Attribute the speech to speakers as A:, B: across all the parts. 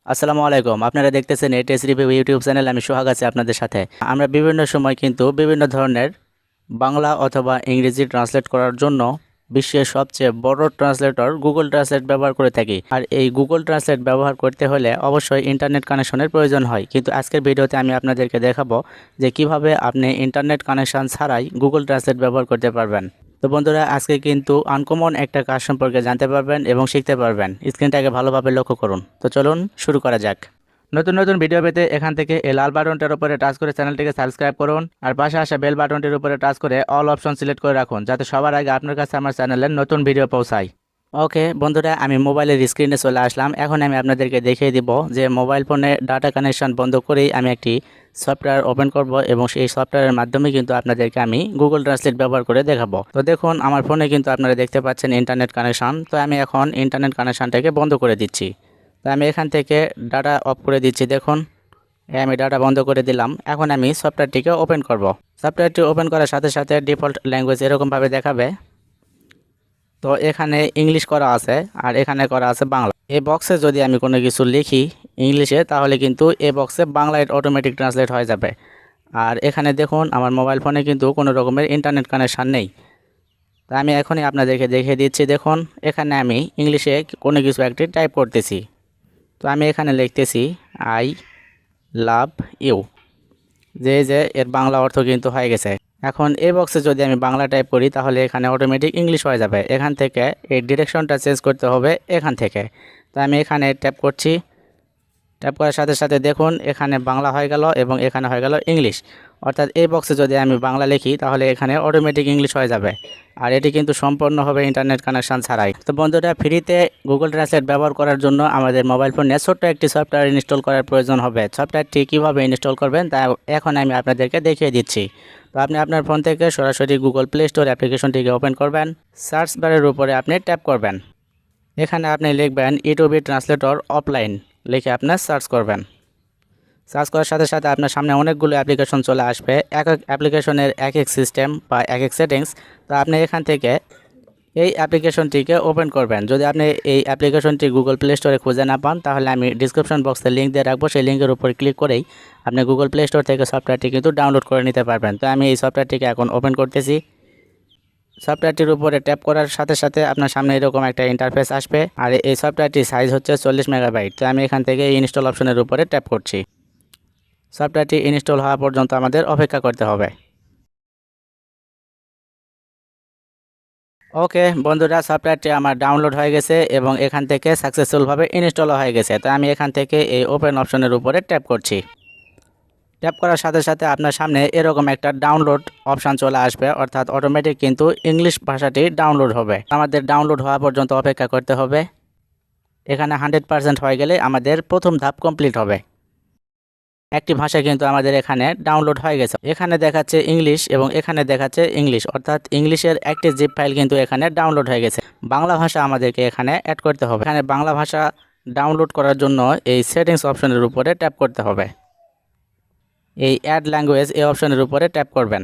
A: আসসালামু আলাইকুম। আপনারা দেখতেছেন ATS রিভিউ ইউটিউব চ্যানেল। আমি সোহাগ আছি আপনাদের সাথে। আমরা বিভিন্ন সময় কিন্তু বিভিন্ন ধরনের বাংলা অথবা ইংরেজি ট্রান্সলেট করার জন্য বিশ্বের সবচেয়ে বড় ট্রান্সলেটর গুগল ট্রান্সলেট ব্যবহার করে থাকি। আর এই গুগল ট্রান্সলেট ব্যবহার করতে হলে অবশ্যই ইন্টারনেট কানেকশনের প্রয়োজন হয়। কিন্তু আজকের ভিডিওতে আমি আপনাদেরকে দেখাবো যে কিভাবে আপনি ইন্টারনেট কানেকশন ছাড়াই গুগল ট্রান্সলেট ব্যবহার করতে পারবেন। তো বন্ধুরা, আজকে কিন্তু আনকমন একটা কাজ সম্পর্কে জানতে পারবেন এবং শিখতে পারবেন। স্ক্রিনটাকে ভালোভাবে লক্ষ্য করুন। তো চলুন শুরু করা যাক। নতুন নতুন ভিডিও পেতে এখান থেকে এই লাল বাটনটার উপরে টাচ করে চ্যানেলটিকে সাবস্ক্রাইব করুন, আর পাশে আসা বেল বাটনটির উপরে টাচ করে অল অপশন সিলেক্ট করে রাখুন, যাতে সবার আগে আপনার কাছে আমার চ্যানেলের নতুন ভিডিও পৌঁছায়। ওকে বন্ধুরা, আমি মোবাইলের স্ক্রিনে চলে আসলাম। এখন আমি আপনাদেরকে দেখিয়ে দিব যে মোবাইল ফোনে ডাটা কানেকশন বন্ধ করেই আমি একটি সফটওয়্যার ওপেন করব এবং সেই সফটওয়্যারের মাধ্যমে কিন্তু আপনাদেরকে আমি গুগল ট্রান্সলেট ব্যবহার করে দেখাবো। তো দেখুন, আমার ফোনে কিন্তু আপনারা দেখতে পাচ্ছেন ইন্টারনেট কানেকশন। তো আমি এখন ইন্টারনেট কানেকশনটাকে বন্ধ করে দিচ্ছি। তো আমি এখান থেকে ডাটা অফ করে দিচ্ছি। দেখুন, আমি ডাটা বন্ধ করে দিলাম। এখন আমি সফটওয়্যারটিকে ওপেন করব। সফটওয়্যারটি ওপেন করার সাথে সাথে ডিফল্ট ল্যাঙ্গুয়েজ এরকমভাবে দেখাবে। তো এখানে ইংলিশ করা আছে আর এখানে করা আছে বাংলা। এই বক্সে যদি আমি কোনো কিছু লিখি ইংলিশে, তাহলে কিন্তু এই বক্সে বাংলায় অটোমেটিক ট্রান্সলেট হয়ে যাবে। আর এখানে দেখুন, আমার মোবাইল ফোনে কিন্তু কোনো রকমের ইন্টারনেট কানেকশান নেই। তা আমি এখনই আপনাদেরকে দেখিয়ে দিচ্ছি। দেখুন, এখানে আমি ইংলিশে কোনো কিছু একটি টাইপ করতেছি। তো আমি এখানে লিখতেছি আই লাভ ইউ, যে এর বাংলা অর্থ কিন্তু হয়ে গেছে। এখন এই বক্সে যদি আমি বাংলা টাইপ করি, তাহলে এখানে অটোমেটিক ইংলিশ হয়ে যাবে। এখান থেকে এই ডিরেকশনটা চেঞ্জ করতে হবে এখান থেকে। তো আমি এখানে ট্যাপ করছি। ট্যাপ করার সাথে সাথে দেখুন, এখানে বাংলা হয়ে গেল এবং এখানে হয়ে গেল ইংলিশ। অর্থাৎ এই বক্সে যদি আমি বাংলা লিখি, তাহলে এখানে অটোমেটিক ইংলিশ হয়ে যাবে। আর এটি কিন্তু সম্পূর্ণ হবে ইন্টারনেট কানেকশন ছাড়াই। তো বন্ধুরা, ফ্রিতে গুগল ট্রান্সলেট ব্যবহার করার জন্য আমাদের মোবাইল ফোনে ছোট্ট একটি সফটওয়্যার ইনস্টল করার প্রয়োজন হবে। সফটওয়্যারটি কীভাবে ইনস্টল করবেন তা এখন আমি আপনাদেরকে দেখিয়ে দিচ্ছি। তো আপনি আপনার ফোন থেকে সরাসরি গুগল প্লে স্টোর অ্যাপ্লিকেশনটিকে ওপেন করবেন। সার্চ বারের উপরে আপনি ট্যাপ করবেন। এখানে আপনি লিখবেন ইউটিউবে ট্রান্সলেটর অফলাইন লিখে আপনার সার্চ করবেন। সার্চ করার সাথে সাথে আপনার সামনে অনেকগুলো অ্যাপ্লিকেশন চলে আসবে। এক এক অ্যাপ্লিকেশনের এক এক সিস্টেম বা এক এক সেটিংস। তো আপনি এখান থেকে এই অ্যাপ্লিকেশনটিকে ওপেন করবেন। যদি আপনি এই অ্যাপ্লিকেশনটি গুগল প্লে স্টোরে খুঁজে না পান, তাহলে আমি ডিসক্রিপশন বক্সে লিঙ্ক দিয়ে রাখবো। সেই লিঙ্কের উপর ক্লিক করেই আপনি গুগল প্লে স্টোর থেকে সফটওয়্যারটি কিন্তু ডাউনলোড করে নিতে পারবেন। তো আমি এই সফটওয়্যারটিকে এখন ওপেন করতেছি। সফটওয়্যারটির উপরে ট্যাপ করার সাথে সাথে আপনার সামনে এরকম একটা ইন্টারফেস আসবে। আর এই সফটওয়্যারটির সাইজ হচ্ছে 40 মেগাবাইট। তো আমি এখান থেকে ইনস্টল অপশনের উপরে ট্যাপ করছি। সফটওয়্যারটি ইনস্টল হওয়া পর্যন্ত আমাদের অপেক্ষা করতে হবে। ওকে বন্ধুরা, সফটওয়্যারটি আমার ডাউনলোড হয়ে গেছে এবং এখান থেকে সাকসেসফুলভাবে ইনস্টল হয়ে গেছে। তো আমি এখান থেকে এই ওপেন অপশনের উপরে ট্যাপ করছি। ট্যাপ করার সাথে সাথে আপনার সামনে এরকম একটা ডাউনলোড অপশান চলে আসবে। অর্থাৎ অটোমেটিক কিন্তু ইংলিশ ভাষাটি ডাউনলোড হবে। আমাদের ডাউনলোড হওয়া পর্যন্ত অপেক্ষা করতে হবে। এখানে 100% হয়ে গেলে আমাদের প্রথম ধাপ কমপ্লিট হবে। একটি ভাষা কিন্তু আমাদের এখানে ডাউনলোড হয়ে গেছে। এখানে দেখাচ্ছে ইংলিশ এবং এখানে দেখাচ্ছে ইংলিশ, অর্থাৎ ইংলিশের একটি জিপ ফাইল কিন্তু এখানে ডাউনলোড হয়ে গেছে। বাংলা ভাষা আমাদেরকে এখানে অ্যাড করতে হবে। এখানে বাংলা ভাষা ডাউনলোড করার জন্য এই সেটিংস অপশনের উপরে ট্যাপ করতে হবে। এই অ্যাড ল্যাঙ্গুয়েজ এই অপশনের উপরে ট্যাপ করবেন।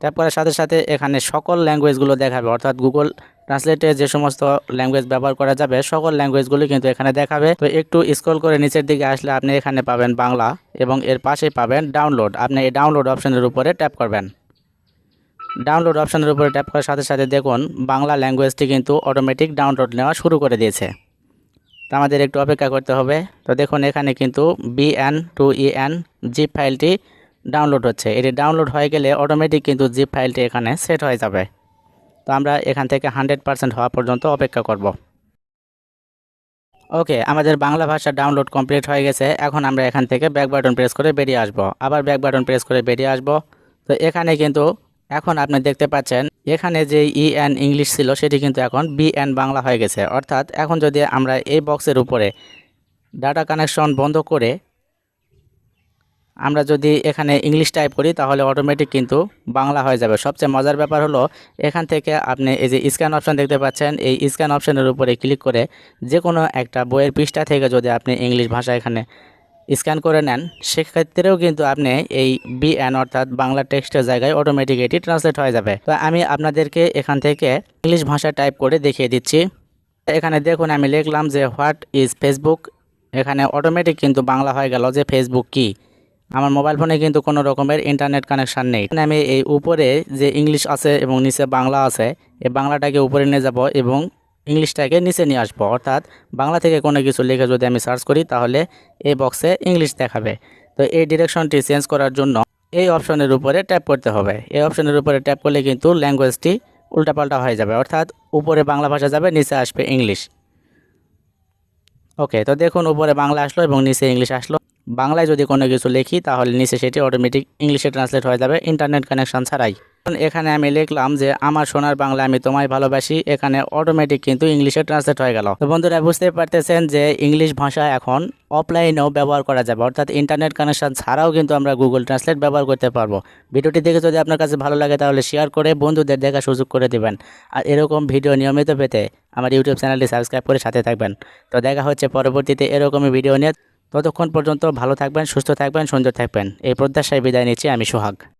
A: ট্যাপ করার সাথে সাথে এখানে সকল ল্যাঙ্গুয়েজগুলো দেখাবে। অর্থাৎ গুগল ট্রান্সলেটে যে সমস্ত ল্যাঙ্গুয়েজ ব্যবহার করা যাবে সকল ল্যাঙ্গুয়েজগুলো কিন্তু এখানে দেখাবে। তো একটু স্ক্রল করে নিচের দিকে আসলে আপনি এখানে পাবেন বাংলা এবং এর পাশেই পাবেন ডাউনলোড। আপনি এই ডাউনলোড অপশনের উপরে ট্যাপ করবেন। ডাউনলোড অপশনের উপরে ট্যাপ করার সাথে সাথে দেখুন, বাংলা ল্যাঙ্গুয়েজটি কিন্তু অটোমেটিক ডাউনলোড নেওয়া শুরু করে দিয়েছে। তো আমাদের একটু অপেক্ষা করতে হবে। তো দেখুন, এখানে কিন্তু BN2EN জিপ ফাইলটি ডাউনলোড হচ্ছে। এটি ডাউনলোড হয়ে গেলে অটোমেটিক কিন্তু জিপ ফাইলটি এখানে সেট হয়ে যাবে। তো আমরা এখান থেকে 100% হওয়া পর্যন্ত অপেক্ষা করব। ওকে, আমাদের বাংলা ভাষা ডাউনলোড কমপ্লিট হয়ে গেছে। এখন আমরা এখান থেকে ব্যাক বাটন প্রেস করে বেরিয়ে আসব। আবার ব্যাক বাটন প্রেস করে বেরিয়ে আসব। তো এখানে কিন্তু এখন আপনি দেখতে পাচ্ছেন এখানে যে EN ইংলিশ ছিল সেটি কিন্তু এখন BN বাংলা হয়ে গেছে। অর্থাৎ এখন যদি আমরা এই বক্সের উপরে ডাটা কানেকশন বন্ধ করে আমরা যদি এখানে ইংলিশ টাইপ করি, তাহলে অটোমেটিক কিন্তু বাংলা হয়ে যাবে। সবচেয়ে মজার ব্যাপার হলো, এখান থেকে আপনি এই যে স্ক্যান অপশন দেখতে পাচ্ছেন, এই স্ক্যান অপশনের উপরে ক্লিক করে যে কোনো একটা বইয়ের পৃষ্ঠা থেকে যদি আপনি ইংলিশ ভাষা এখানে স্ক্যান করে নেন, সেক্ষেত্রেও কিন্তু আপনি এই BN অর্থাৎ বাংলা টেক্সটের জায়গায় অটোমেটিক এটি ট্রান্সলেট হয়ে যাবে। তো আমি আপনাদেরকে এখান থেকে ইংলিশ ভাষা টাইপ করে দেখিয়ে দিচ্ছি। এখানে দেখুন আমি লিখলাম যে হোয়াট ইজ ফেসবুক, এখানে অটোমেটিক কিন্তু বাংলা হয়ে গেল যে ফেসবুক কি। আমার মোবাইল ফোনে কিন্তু কোনো রকমের ইন্টারনেট কানেকশান নেই। আমি এই উপরে যে ইংলিশ আছে এবং নিচে বাংলা আছে, এই বাংলাটাকে উপরে নিয়ে যাব এবং ইংলিশটাকে নিচে নিয়ে আসবো। অর্থাৎ বাংলা থেকে কোনো কিছু লিখে যদি আমি সার্চ করি তাহলে এই বক্সে ইংলিশ দেখাবে। তো এই ডিরেকশনটি চেঞ্জ করার জন্য এই অপশনের উপরে ট্যাপ করতে হবে। এই অপশনের উপরে ট্যাপ করলে কিন্তু ল্যাঙ্গুয়েজটি উল্টাপাল্টা হয়ে যাবে, অর্থাৎ উপরে বাংলা ভাষা যাবে, নিচে আসবে ইংলিশ। ওকে, তো দেখুন উপরে বাংলা আসলো এবং নিচে ইংলিশ আসলো। বাংলায় যদি কোনো কিছু লিখি তাহলে নিচে সেটি অটোমেটিক ইংলিশে ট্রান্সলেট হয়ে যাবে ইন্টারনেট কানেকশন ছাড়াই। এখানে আমি লিখলাম যে আমার সোনার বাংলা আমি তোমায় ভালোবাসি, এখানে অটোমেটিক কিন্তু ইংলিশে ট্রান্সলেট হয়ে গেল। তো বন্ধুরা বুঝতে পারতেছেন যে ইংলিশ ভাষা এখন অফলাইনেও ব্যবহার করা যাবে, অর্থাৎ ইন্টারনেট কানেকশন ছাড়াও কিন্তু আমরা গুগল ট্রান্সলেট ব্যবহার করতে পারবো। ভিডিওটি দেখে যদি আপনার কাছে ভালো লাগে তাহলে শেয়ার করে বন্ধুদের দেখার সুযোগ করে দিবেন। আর এরকম ভিডিও নিয়মিত পেতে আমার ইউটিউব চ্যানেলটি সাবস্ক্রাইব করে সাথে থাকবেন। তো দেখা হচ্ছে পরবর্তীতে এরকমই ভিডিও নিয়ে। ততক্ষণ পর্যন্ত ভালো থাকবেন, সুস্থ থাকবেন, সুন্দর থাকবেন, এই প্রত্যাশায় বিদায় নিচ্ছি আমি সোহাগ।